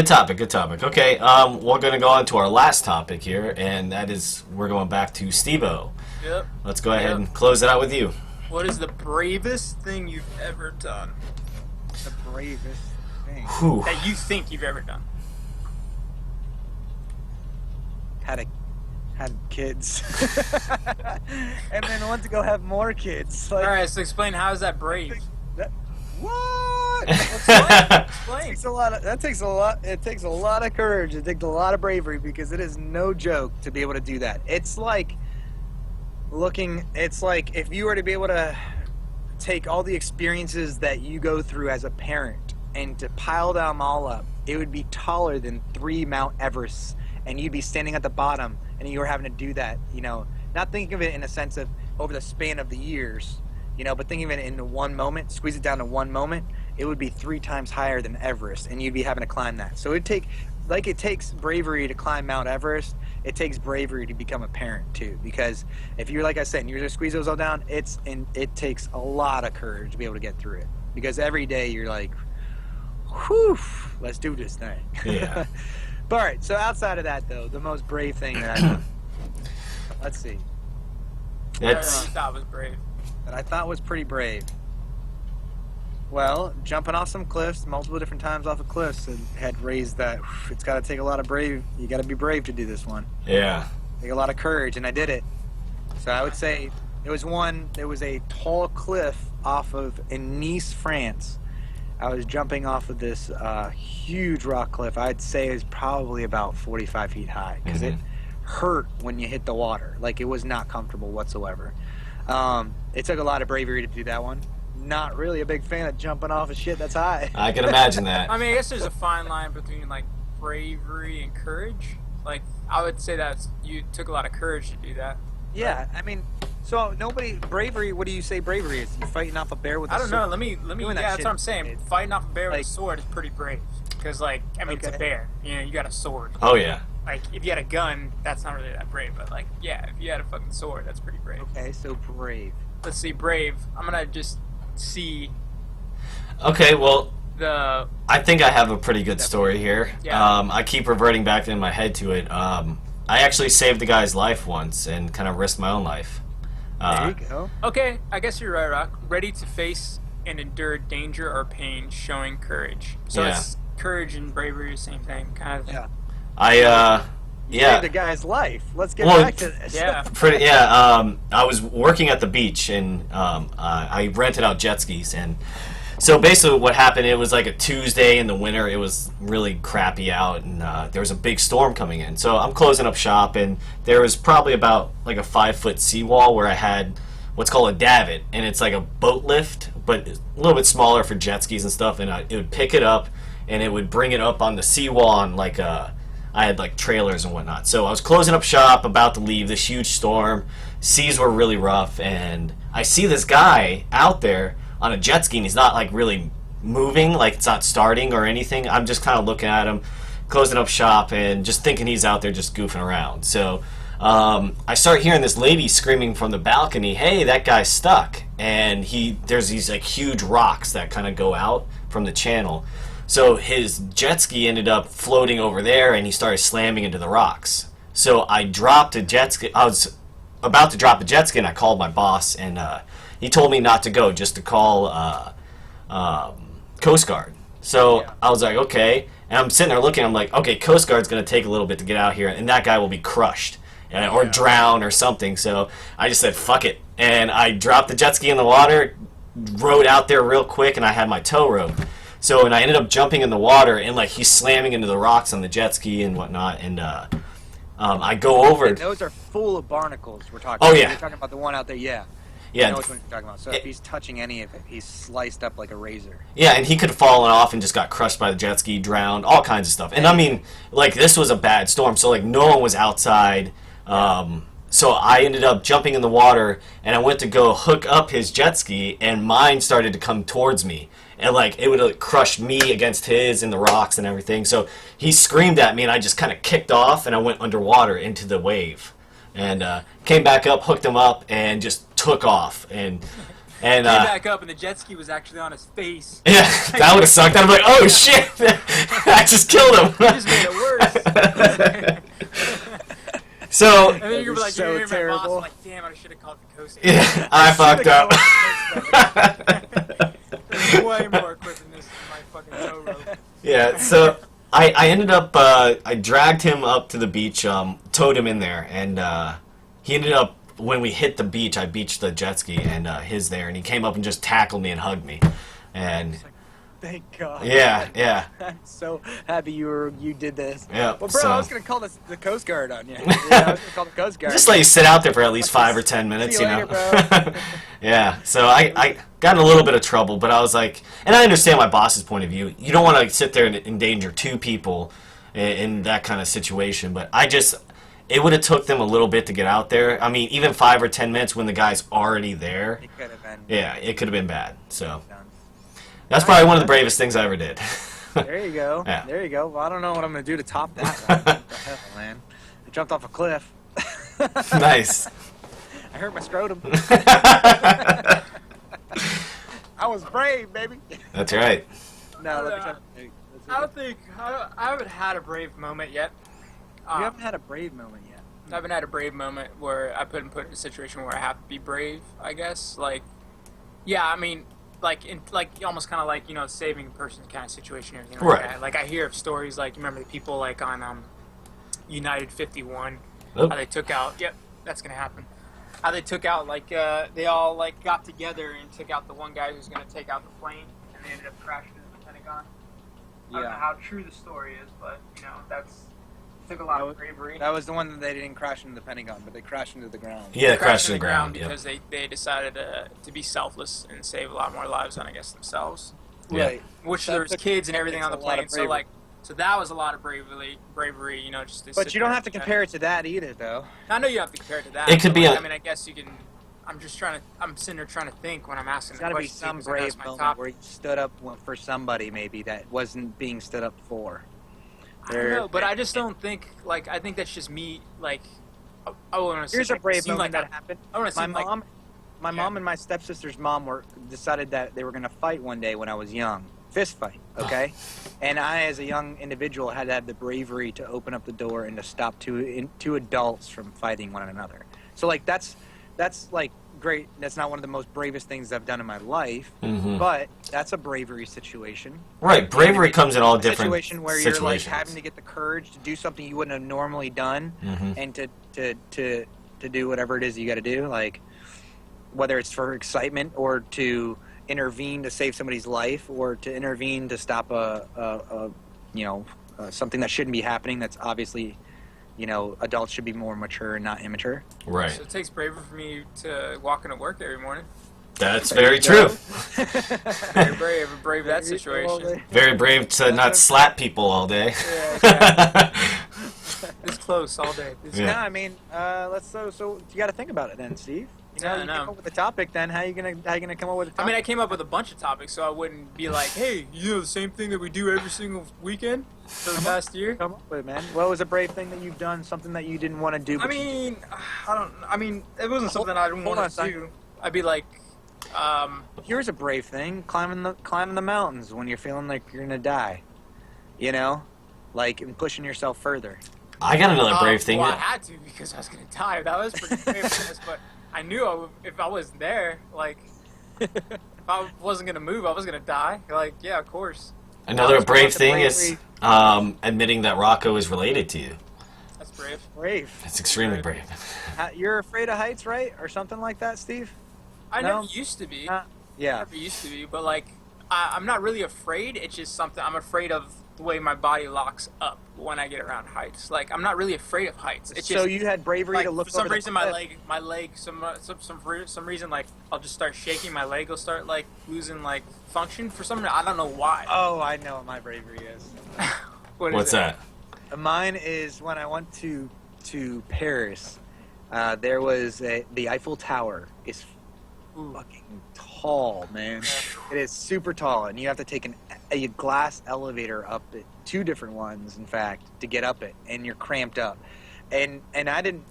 Good topic, good topic. Okay, we're going to go on to our last topic here, and that is we're going back to Steve-O. Yep. Let's go ahead and close it out with you. What is the bravest thing you've ever done? The bravest thing. Whew. That you think you've ever done? Had kids. And then want to go have more kids. Like, Alright, so explain, how is that brave? what? Explain. It takes a lot. It takes a lot of courage. It takes a lot of bravery because it is no joke to be able to do that. It's like if you were to be able to take all the experiences that you go through as a parent and to pile them all up, it would be taller than 3 Mount Everests, and you'd be standing at the bottom, and you were having to do that. Not thinking of it in a sense of over the span of the years. But thinking of it in one moment, squeeze it down to one moment, it would be 3 times higher than Everest, and you'd be having to climb that. So it takes bravery to climb Mount Everest, it takes bravery to become a parent too. Because if you're, like I said, and you're going to squeeze those all down, it takes a lot of courage to be able to get through it. Because every day you're like, whew, let's do this thing. Yeah. But all right, so outside of that though, the most brave thing that I've done, let's see, That's That was brave. that I thought was pretty brave. Well, jumping off some cliffs, multiple different times off of cliffs, and had raised that. It's got to take a lot of brave. You got to be brave to do this one. yeah. Take a lot of courage, and I did it. So I would say there was a tall cliff in Nice, France. I was jumping off of this huge rock cliff. I'd say it was probably about 45 feet high because it hurt when you hit the water. Like, it was not comfortable whatsoever. It took a lot of bravery to do that one. Not really a big fan of jumping off of shit that's high. I can imagine that. I mean, I guess there's a fine line between, like, bravery and courage. Like, I would say that you took a lot of courage to do that. Yeah, I mean, so bravery, what do you say bravery is? You fighting off a bear with a I don't sword? know. Let me. Doing that Yeah, that's shit what I'm saying. is, Fighting off a bear with like- a sword is pretty brave. Because, like, I mean, it's a Okay. bear. You got a sword. Oh, yeah. Like, if you had a gun, that's not really that brave. But, like, yeah, if you had a fucking sword, that's pretty brave. Okay, so brave. Let's see, brave. I'm gonna just see Okay, well, the. I think I have a pretty good story here. Yeah. I keep reverting back in my head to it. I actually saved a guy's life once and kind of risked my own life. There you go. Okay, I guess you're right, Rock. Ready to face and endure danger or pain, showing courage. So Yeah. it's courage and bravery, same thing, kind of. Yeah. Yeah. Saved a guy's life. Let's get Well, back to this. Yeah. I was working at the beach and I rented out jet skis, and so basically what happened, it was like a Tuesday in the winter. It was really crappy out, and there was a big storm coming in. So I'm closing up shop, and there was probably about like a 5-foot seawall where I had what's called a davit, and it's like a boat lift, but a little bit smaller for jet skis and stuff, and it would pick it up and it would bring it up on the seawall on like I had like trailers and whatnot. So I was closing up shop, about to leave, this huge storm. Seas were really rough, and I see this guy out there on a jet ski, and he's not like really moving, like it's not starting or anything. I'm just kind of looking at him, closing up shop, and just thinking he's out there just goofing around. So I start hearing this lady screaming from the balcony, "Hey, that guy's stuck!" And there's these like huge rocks that kind of go out from the channel. So his jet ski ended up floating over there, and he started slamming into the rocks. So I dropped a jet ski. I was about to drop a jet ski, and I called my boss, and he told me not to go, just to call Coast Guard. So Yeah. I was like, okay. And I'm sitting there looking, I'm like, okay, Coast Guard's going to take a little bit to get out here, and that guy will be crushed or drown or something. So I just said, fuck it. And I dropped the jet ski in the water, rode out there real quick, and I had my tow rope. So, and I ended up jumping in the water, and like he's slamming into the rocks on the jet ski and whatnot, and I go over. And those are full of barnacles we're talking Oh, about. yeah. You're talking about the one out there, yeah. Yeah. I know which one you're talking about. So if he's touching any of it, he's sliced up like a razor. Yeah, and he could have fallen off and just got crushed by the jet ski, drowned, all kinds of stuff. And I mean, like, this was a bad storm, so like no one was outside. So I ended up jumping in the water, and I went to go hook up his jet ski, and mine started to come towards me. And like it would have crushed me against his and the rocks and everything. So he screamed at me, and I just kind of kicked off, and I went underwater into the wave, and came back up, hooked him up, and just took off. And And Came back up, and the jet ski was actually on his face. yeah, that would have sucked. I'm like, oh shit, I just killed him. He just made it worse. So And then you're like, so you're my boss. terrible. I'm like, damn, I should have called the Coast Guard. yeah, I fucked up. There's way more equipment than my fucking tow rope. Yeah, so I ended up, I dragged him up to the beach, towed him in there, and he ended up, when we hit the beach, I beached the jet ski, and his there, and he came up and just tackled me and hugged me. And Thank God. yeah. I'm so happy you did this. Yeah, Well, bro, so- I was gonna call the Coast Guard on you. Yeah, I was gonna call the Coast Guard. Just let you sit out there for at least 5 or 10 minutes, See you you know? later, bro. Yeah, so I got in a little bit of trouble, but I was like, and I understand my boss's point of view. You don't want to sit there and endanger 2 people in that kind of situation, but it would have took them a little bit to get out there. I mean, even 5 or 10 minutes when the guy's already there, It could have been. yeah, it could have been bad. So Done. that's probably one of the bravest things I ever did. There you go. Yeah. There you go. Well, I don't know what I'm gonna do to top that. What the hell, man? I jumped off a cliff. Nice. I hurt my scrotum. I was brave, baby. That's right. No, let me try. I don't think I haven't had a brave moment yet. You haven't had a brave moment yet. I haven't had a brave moment where I put in a situation where I have to be brave. I guess like, yeah, I mean, like almost kind of like saving a person kind of situation or anything like Right. that. Like I hear of stories like you remember the people like on United 51 Oh. how they took out. Yep, that's gonna happen. How they took out like they all like got together and took out the one guy who's gonna take out the plane, and they ended up crashing into the Pentagon. I don't know how true the story is, but that's took a lot of bravery. That was the one that they didn't crash into the Pentagon, but they crashed into the ground. Yeah, They crashed to the ground. because they decided to be selfless and save a lot more lives than I guess themselves. Yeah. Right. Which That there was took- kids and everything takes on the a lot of plane, bravery. so that was a lot of bravery. Just to But sit you don't there have to and- compare it to that either, though. I know you have to compare it to that. It could but, be like, a- I mean, I guess you can. I'm sitting there trying to think when I'm asking There's got the to be question. some because I know brave it's my moment topic. where you stood up for somebody, maybe that wasn't being stood up for. I don't know, but I just don't think I think that's just me. Like, I want to. Here's a brave moment that happened. I want to My seem like my mom and my stepsister's mom decided that they were going to fight one day when I was young. Fist fight, okay? And I, as a young individual, had to have the bravery to open up the door and to stop two adults from fighting one another. So, like, that's like great. That's not one of the most bravest things I've done in my life, Mhm. but that's a bravery situation. Right, bravery comes in all A different situation where you're like situations. having to get the courage to do something you wouldn't have normally done, Mhm. and to do whatever it is you got to do, like whether it's for excitement or to intervene to save somebody's life or to intervene to stop something that shouldn't be happening. That's obviously, adults should be more mature and not immature. Right. So it takes bravery for me to walk into work every morning. That's very true. Very brave, brave that situation. Very brave to not slap people all day. This close all day. Yeah. Yeah, I mean, so you got to think about it then, Steve. Yeah, I you know. come up with the topic. Then how you gonna come up with a topic? I mean, I came up with a bunch of topics, so I wouldn't be like, "Hey, the same thing that we do every single weekend for the past year." come up with, man. What was a brave thing that you've done? Something that you didn't want to do. I But you mean, it wasn't something I didn't hold want on a to second. do. I'd be like, Here's a brave thing: climbing the mountains when you're feeling like you're gonna die. Like and pushing yourself further. I got another brave thing. Well, I had to because I was gonna die. That was pretty brave, but I knew if I wasn't there, like, if I wasn't gonna move, I was gonna die. Like, yeah, of course. Another That was brave the thing is bravery. admitting that Rocco is related to you. That's brave. Brave. It's extremely brave. You're afraid of heights, right, or something like that, Steve? I No. never used to be. Yeah. Never used to be, but like, I'm not really afraid. It's just something I'm afraid of the way my body locks up when I get around heights. Like, I'm not really afraid of heights. It's So just you had bravery like to look for some over the reason cliff. my leg for some reason like I'll just start shaking. My leg will start like losing like function for some reason. I don't know why. Oh, I know what my bravery is. What is What's it? that? Mine is when I went to Paris. There was the Eiffel Tower is Ooh. fucking tall, man. It is super tall, and you have to take a glass elevator up it, 2 different ones, in fact, to get up it, and you're cramped up. And I don't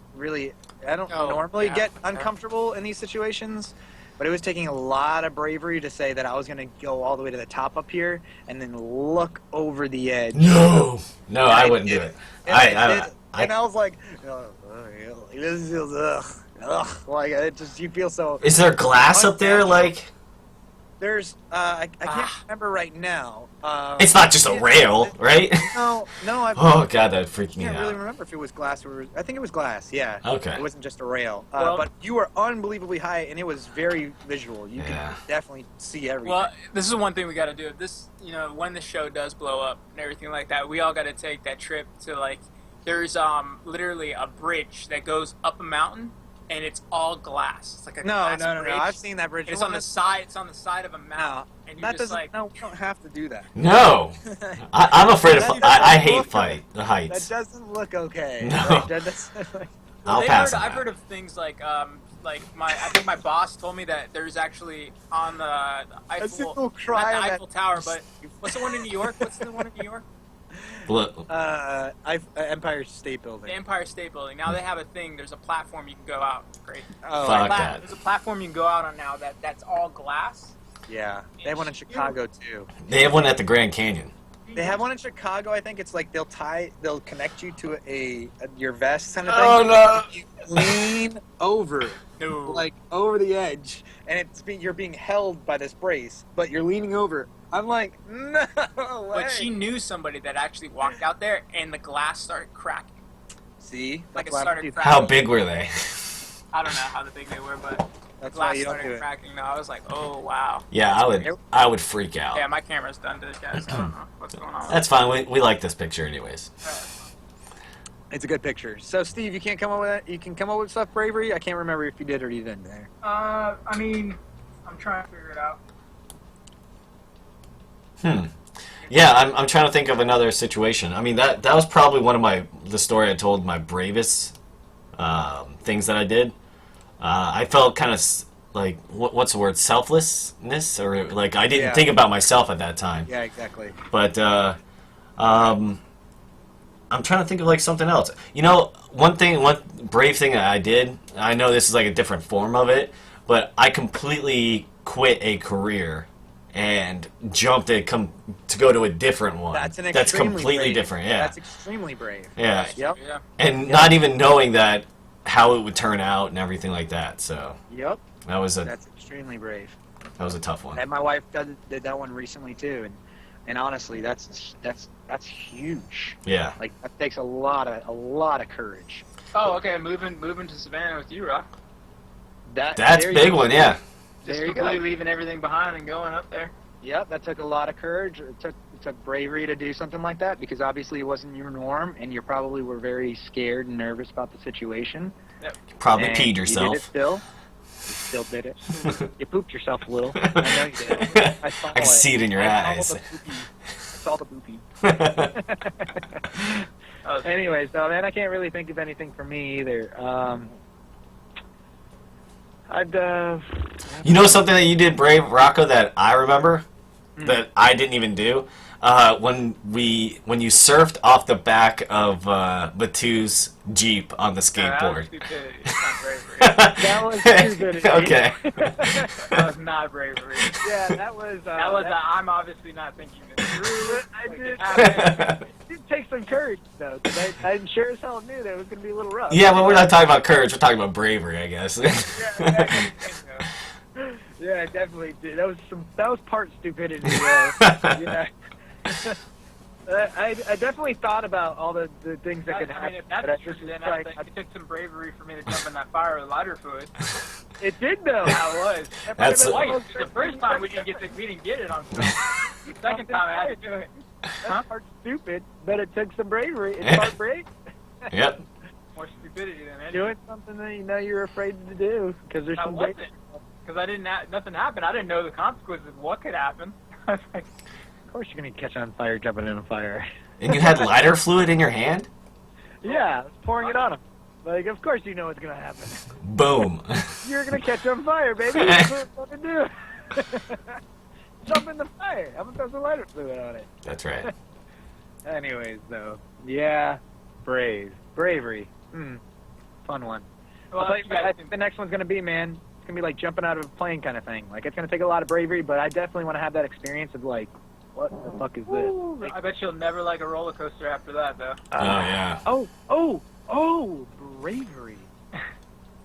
Oh, normally yeah. get uncomfortable in these situations, But it was taking a lot of bravery to say that I was going to go all the way to the top up here and then look over the edge. No, I wouldn't do it. And I was like, this feels like it just you feel so. Is there glass up there? Like, there's I can't remember right now. it's not just a rail, right? No. Oh god, that freaked me I can't out. really remember if it was glass or I think it was glass. Yeah. Okay. It wasn't just a rail. Well, but you were unbelievably high, and it was very visual. You could definitely see everything. Well, this is one thing we got to do. This, when the show does blow up and everything like that, we all got to take that trip to like. There's literally a bridge that goes up a mountain, and it's all glass. It's like a glass bridge. I've seen that bridge. It's on the side. It's on the side of a mountain, and you're that just doesn't. like. No, we don't have to do that. No, I'm afraid of. I hate look the heights. That doesn't look okay. No. I'll pass. I've heard of things like I think my boss told me that there's actually on the Eiffel, not the Eiffel Tower, but what's the one in New York? What's the one in New York? Empire State Building. The Empire State Building. Now they have a thing. There's a platform you can go out. Great. Oh, fuck that. There's a platform you can go out on now that's all glass. Yeah, they have one in Chicago too. They have one at the Grand Canyon. They have one in Chicago. I think it's like they'll connect you to your vest kind of thing. Oh no! You lean over, No. like over the edge, and you're being held by this brace, but you're leaning over. I'm like, no way. But she knew somebody that actually walked out there, and the glass started cracking. See, Like it That's why started cracking. How big were they? I don't know how big they were, but That's why glass you don't do started it. cracking. No, I was like, oh wow. Yeah, I would freak out. Yeah, my camera's done to this, guys. I don't know what's going on. That's fine. We like this picture anyways. It's a good picture. So, Steve, you can't come up with it. You can come up with stuff bravery. I can't remember if you did or you didn't there. I mean, I'm trying to figure it out. Yeah, I'm trying to think of another situation. I mean, that was probably one of the story I told, my bravest things that I did. I felt kind of like, what's the word, selflessness? Or like I didn't think about myself at that time. Yeah, exactly. But I'm trying to think of like something else. One brave thing that I did, I know this is like a different form of it, but I completely quit a career and jumped to go to a different one. That's completely brave. different. Yeah, That's extremely brave. yeah. Yep. Yeah. And not even knowing that how it would turn out and everything like that. So Yep. that's extremely brave. a tough one. And my wife did that one recently too, and honestly, that's huge. Yeah. Like that takes a lot of courage. Oh, okay. Moving to Savannah with you, Rock. That's a big one. Yeah. Just There you completely go. leaving everything behind and going up there. Yep, that took a lot of courage. It took bravery to do something like that because obviously it wasn't your norm, and you probably were very scared and nervous about the situation. Yep. Probably And peed You did yourself. it still. You still did it. You pooped yourself a little. I know you did. I saw I can see it in your eyes. I saw the poopy. Anyways, though, man, I can't really think of anything for me either. You know something that you did brave, Rocco, that I remember that I didn't even do? When you surfed off the back of Batu's Jeep on the skateboard. That was stupidity. It's not bravery. That was stupidity. Okay. That was not bravery. Yeah, that was. I'm obviously not thinking this through. It did take some courage, though, because I sure as hell knew that it was going to be a little rough. Yeah, but we're not talking about courage. We're talking about bravery, I guess. Yeah, it definitely did. That was part stupidity. Yeah. I definitely thought about all the things that could happen. If that's true, then it took some bravery for me to jump in that fire with lighter fluid. It did, though. That was. That's The first time we didn't get it on film. The second time I had to do it. That's part stupid, but it took some bravery. It's part brave. Yep. More stupidity than anything. Doing something that you know you're afraid to do because there's I some wasn't. Because nothing happened. I didn't know the consequences of what could happen. I was like, of course, you're gonna catch on fire jumping in a fire. And you had lighter fluid in your hand? Yeah, I was pouring it on him. Like, of course you know what's gonna happen. Boom. You're gonna catch on fire, baby. That's what I'm gonna do. Jump in the fire. I'm gonna throw some lighter fluid on it. That's right. Anyways, though, yeah, bravery. Fun one. well, I think the next one's gonna be, man. It's gonna be like jumping out of a plane kind of thing. Like it's gonna take a lot of bravery, but I definitely want to have that experience of like, what the fuck is this? Like, I bet you'll never like a roller coaster after that, though. yeah. Oh, bravery.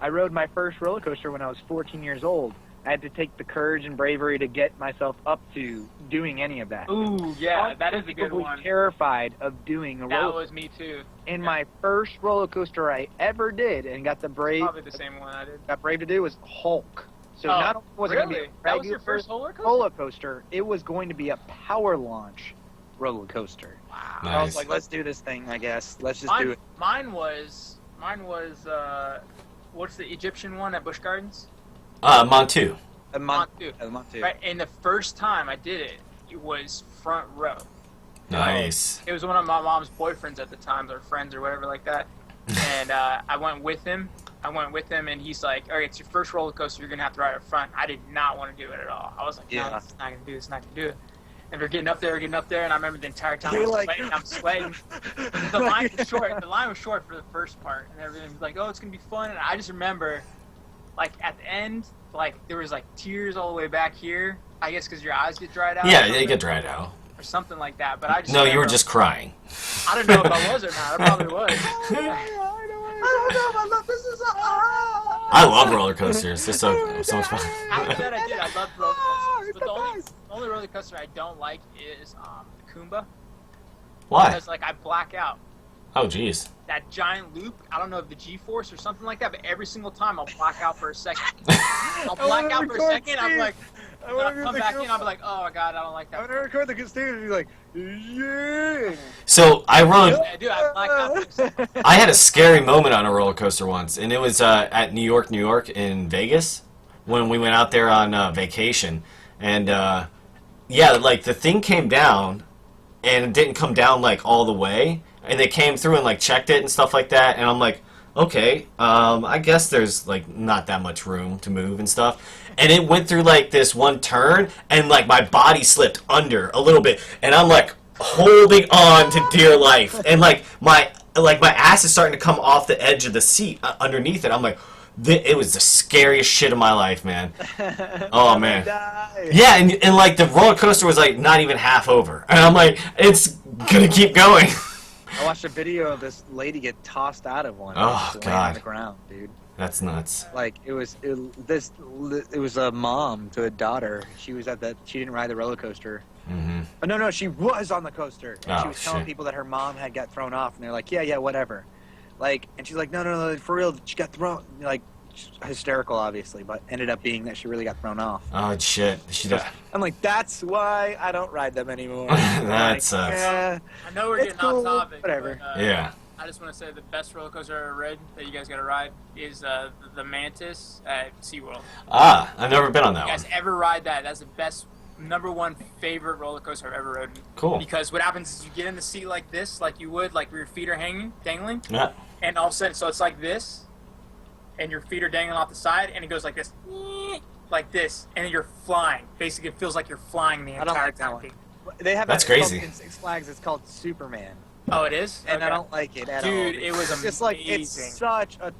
I rode my first roller coaster when I was 14 years old. I had to take the courage and bravery to get myself up to doing any of that. Ooh, yeah, that is a good I was one. terrified of doing a roller That coaster. was me too. And my first roller coaster I ever did and got Probably the same one I did. brave to do was Hulk. So Oh, not only was it going to be really? a That was your regular first roller coaster? roller coaster, it was going to be a power launch roller coaster. Wow. I was Nice. like, let's do this thing, I guess. Let's just do it. Mine was, what's the Egyptian one at Busch Gardens? Montu. A Montu. Montu. Right, and the first time I did it, it was front row. Nice. It was one of my mom's boyfriends at the time, or friends or whatever like that. And I went with him. And he's like, all right, it's your first roller coaster. You're going to have to ride up front. I did not want to do it at all. I was like, no, Yeah. this is not going to do this. Not going to do it. And we're getting up there, and I remember the entire time You're like- I'm sweating. The line was short. The line was short for the first part, and everything was like, oh, it's going to be fun. And I just remember, like, at the end, like, there was, like, tears all the way back here. I guess because your eyes get dried out. Yeah, they get dried out. Or something like that. But I just No, you were remember- just crying. I don't know if I was or not. I probably was. I love roller coasters. They're so much fun. After that, I did. I loved roller coasters. But the only roller coaster I don't like is the Kumba. Why? Because, like, I black out. Oh, jeez. That giant loop, I don't know if the G-force or something like that, but every single time I'll black out for a second. I'll black out for a second, I'm like, then I'll come back in, I'll be like, oh my god, I don't like I that. want to record the Steve and be like, yeah. So I rode. Dude, I blacked out for a second. I had a scary moment on a roller coaster once, and it was at New York, in Vegas, when we went out there on vacation, and yeah, like the thing came down, and it didn't come down like all the way, and they came through and like checked it and stuff like that, and I'm like, okay, I guess there's like not that much room to move and stuff. And it went through like this one turn, and like my body slipped under a little bit, and I'm like holding on to dear life, and like my ass is starting to come off the edge of the seat underneath it. I'm like, it was the scariest shit of my life, man. Oh man. Yeah, and like the roller coaster was like not even half over, and I'm like, it's gonna keep going. I watched a video of this lady get tossed out of one. Oh, just laying God. on the ground, dude. That's nuts. Like it was a mom to a daughter. She didn't ride the roller coaster. Mm-hmm. Oh, no, she was on the coaster. And she Oh, was telling shit. people that her mom had got thrown off, and they're like, yeah, whatever. Like, and she's like, no, for real, she got thrown. Like, hysterical, obviously, but ended up being that she really got thrown off. Oh shit. I'm like, that's why I don't ride them anymore. That Like, sucks. yeah, I know we're It's getting cool, off topic, whatever. but, Yeah. I just want to say the best roller coaster I ever ride that you guys got to ride is the Mantis at SeaWorld. Ah, I've never been on that You guys one. ever ride that? That's the best, #1 favorite roller coaster I've ever ridden. Cool. Because what happens is you get in the seat like this, like you would, like where your feet are dangling, Yeah. and all of a sudden, so it's like this, and your feet are dangling off the side, and it goes like this, like this, and then you're flying. Basically, it feels like you're flying the I don't entire like that time. one. They have That's that, it's crazy. called- in Six Flags, it's called Superman. Oh, it is? And I Okay. don't like it at all. Dude, it was It's like, amazing. it's such a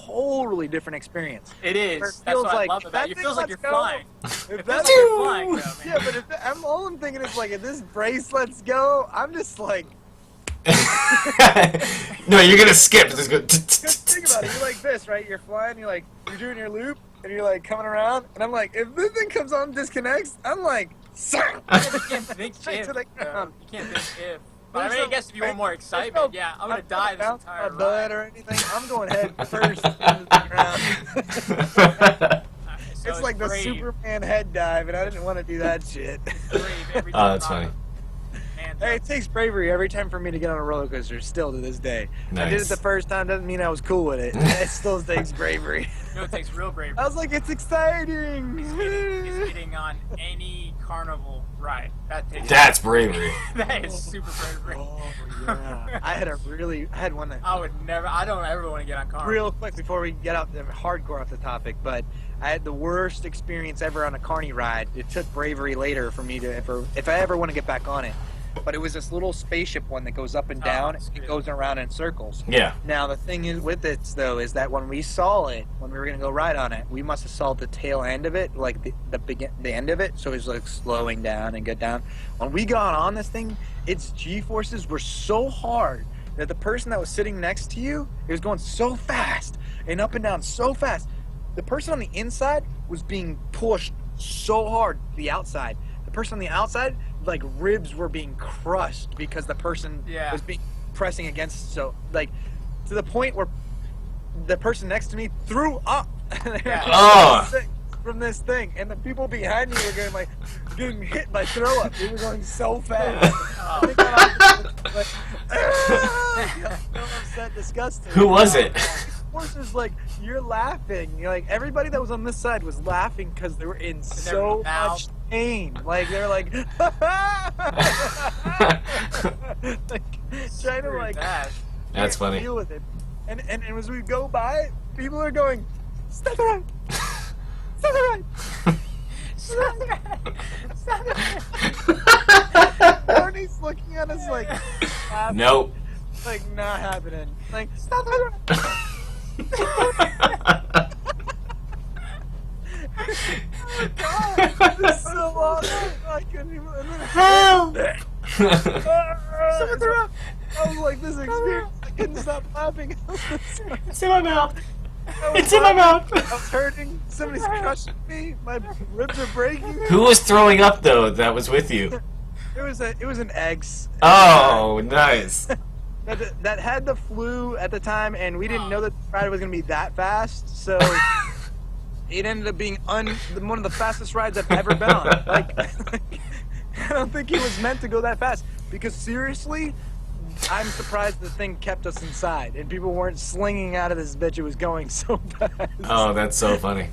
totally different experience. It is. Where it That's feels what like, I love about it. It that feels thing like you're lets go. flying. If It feels that's like you're flying, though, man. Yeah, but all I'm thinking is like, if this brace lets go, I'm just like, No, you're gonna skip. Just go. just think about it. You're like this, right? You're flying, you're doing your loop, and you're like coming around, and I'm like, if this thing comes on and disconnects, I'm like, Yeah, but you can't think Straight if. to the though. ground. You can't think if. But I There's mean, I no- guess if you want more there's excitement, no- yeah, I'm gonna not die this bounce entire my butt ride. or anything. I'm going head first into the ground. So It's like the brave. Superman head dive, and I didn't want to do that shit. Brave every Oh, time that's I- funny. Man, Hey, it takes bravery every time for me to get on a roller coaster, still to this day. I did it Nice. the first time, doesn't mean I was cool with it. It still takes bravery. you know, it takes real bravery. I was like, it's exciting. Is getting on any carnival ride. That's bravery. That is super bravery. Oh, yeah. I had one that, I don't ever want to get on carnival. real quick before we get out hardcore off the topic, but I had the worst experience ever on a carny ride. It took bravery later for me to, if I ever want to get back on it. but it was this little spaceship one that goes up and down. It goes around in circles. Yeah. Now the thing is with it though is that when we saw it, when we were gonna go ride on it, we must have saw the tail end of it, like the end of it. So it was like slowing down and get down. When we got on this thing, its G-forces were so hard that the person that was sitting next to you, it was going so fast and up and down so fast. The person on the inside was being pushed so hard to the outside. The person on the outside, like ribs were being crushed because the person was being pressing against, so like to the point where the person next to me threw up from this thing, and the people behind me were getting hit by throw up. They were going so fast. They got like, upset, disgusted. Who was it? Of course, it's like you're laughing. You're like everybody that was on this side was laughing because they were in so much pain. Like they're like, like trying to like. That's funny. Deal with it. And as we go by, people are going, stop the right, stop the right, stop the right, stop the right. Barney's looking at us like, nope. Like not happening. Like stop the right. Oh God, this is so awesome. I couldn't even. Help! Someone threw up. I was like, this experience. I couldn't stop laughing. It's in my mouth. It's in my mouth. I was hurting. Somebody's crushing me. My ribs are breaking. Who was throwing up though? That was with you. It was an ex. Oh, nice. That had the flu at the time, and we didn't know that the ride was going to be that fast, so it ended up being one of the fastest rides I've ever been on. Like, I don't think it was meant to go that fast, because seriously, I'm surprised the thing kept us inside, and people weren't slinging out of this bitch. It was going so fast. Oh, that's so funny.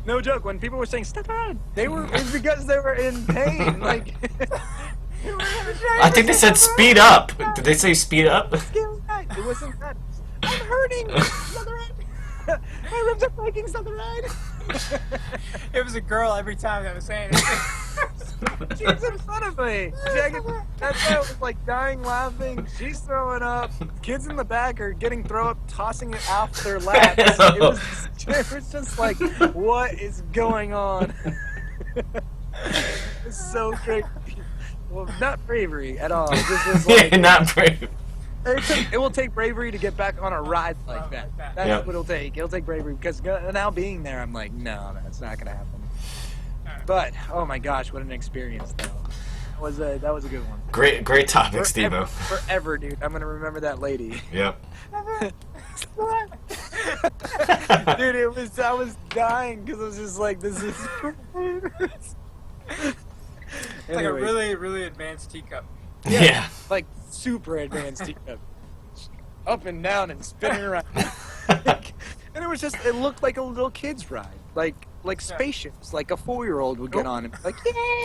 No joke, when people were saying, step on, it was because they were in pain, like... I think they said speed up. Did they say speed up? It wasn't that. I'm hurting. My ribs are breaking. Stop the ride. It was a girl every time that was saying it. She was in front of me. That guy was like dying laughing. She's throwing up. Kids in the back are getting throw up, tossing it off their laps. It was just like, what is going on? It's so crazy. Well, not bravery at all. This is like, not brave. It will take bravery to get back on a ride like that. That's what it'll take. It'll take bravery, because now being there, I'm like, no, it's not gonna happen. But oh my gosh, what an experience though. That was a good one. Great topic, Steve-O. Forever, dude. I'm gonna remember that lady. Yep. Dude, I was dying because I was just like, this is. It's like a really, really advanced teacup. Yeah. Like super advanced teacup. Up and down and spinning around. And it looked like a little kid's ride. Like spaceships, like a 4-year-old would get on and be like,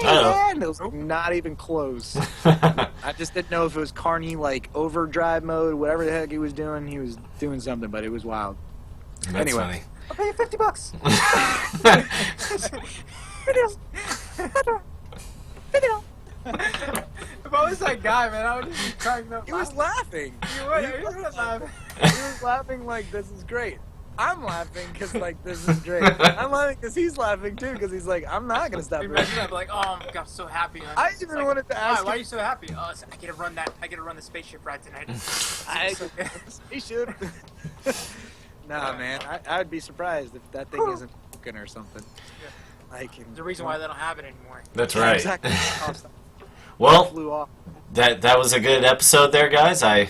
yeah, and it was not even close. I just didn't know if it was Carney, like overdrive mode, whatever the heck he was doing. He was doing something, but it was wild. That's anyway, funny. I'll pay you $50. If I was that guy, man, I would just be cracking up. He was laughing. He was laughing. He was laughing like, this is great. I'm laughing because, like, this is great. I'm laughing because he's laughing, too, because he's like, I'm not going to stop. Imagine I'd be like, oh, my God, I'm so happy. I even wanted to ask why are you so happy? Oh, I get to run the spaceship ride tonight. Spaceship. Nah, man, I'd be surprised if that thing isn't broken or something. Like, there's a reason why they don't have it anymore. That's right. Exactly. Well, flew off. that was a good episode there, guys. I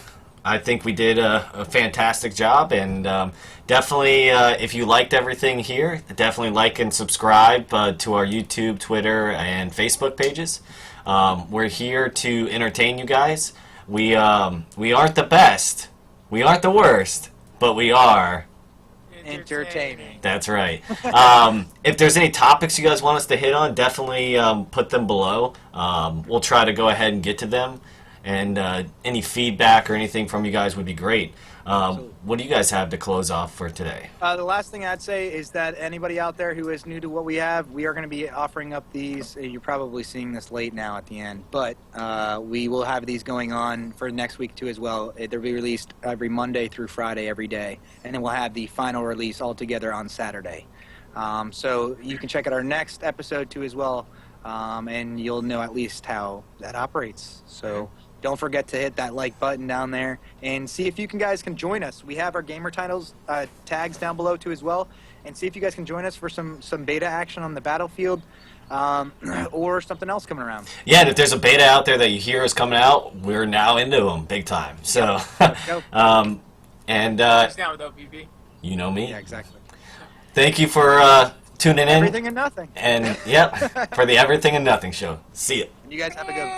think we did a fantastic job, and definitely, if you liked everything here, definitely like and subscribe to our YouTube, Twitter, and Facebook pages. We're here to entertain you guys. We aren't the best, we aren't the worst, but we are entertaining. That's right. If there's any topics you guys want us to hit on, definitely put them below. We'll try to go ahead and get to them. And any feedback or anything from you guys would be great. What do you guys have to close off for today? The last thing I'd say is that anybody out there who is new to what we have, we are going to be offering up these. You're probably seeing this late now at the end, but we will have these going on for next week too as well. They'll be released every Monday through Friday every day, and then we'll have the final release all together on Saturday. So you can check out our next episode too as well, and you'll know at least how that operates. So. Don't forget to hit that like button down there and see if you guys can join us. We have our gamer titles tags down below too as well, and see if you guys can join us for some beta action on the battlefield or something else coming around. Yeah, and if there's a beta out there that you hear is coming out, we're now into them big time. So, and down with OPP. You know me. Yeah, exactly. Thank you for tuning in. Everything and nothing. And yep, for the Everything and Nothing show. See ya. You guys have a good one.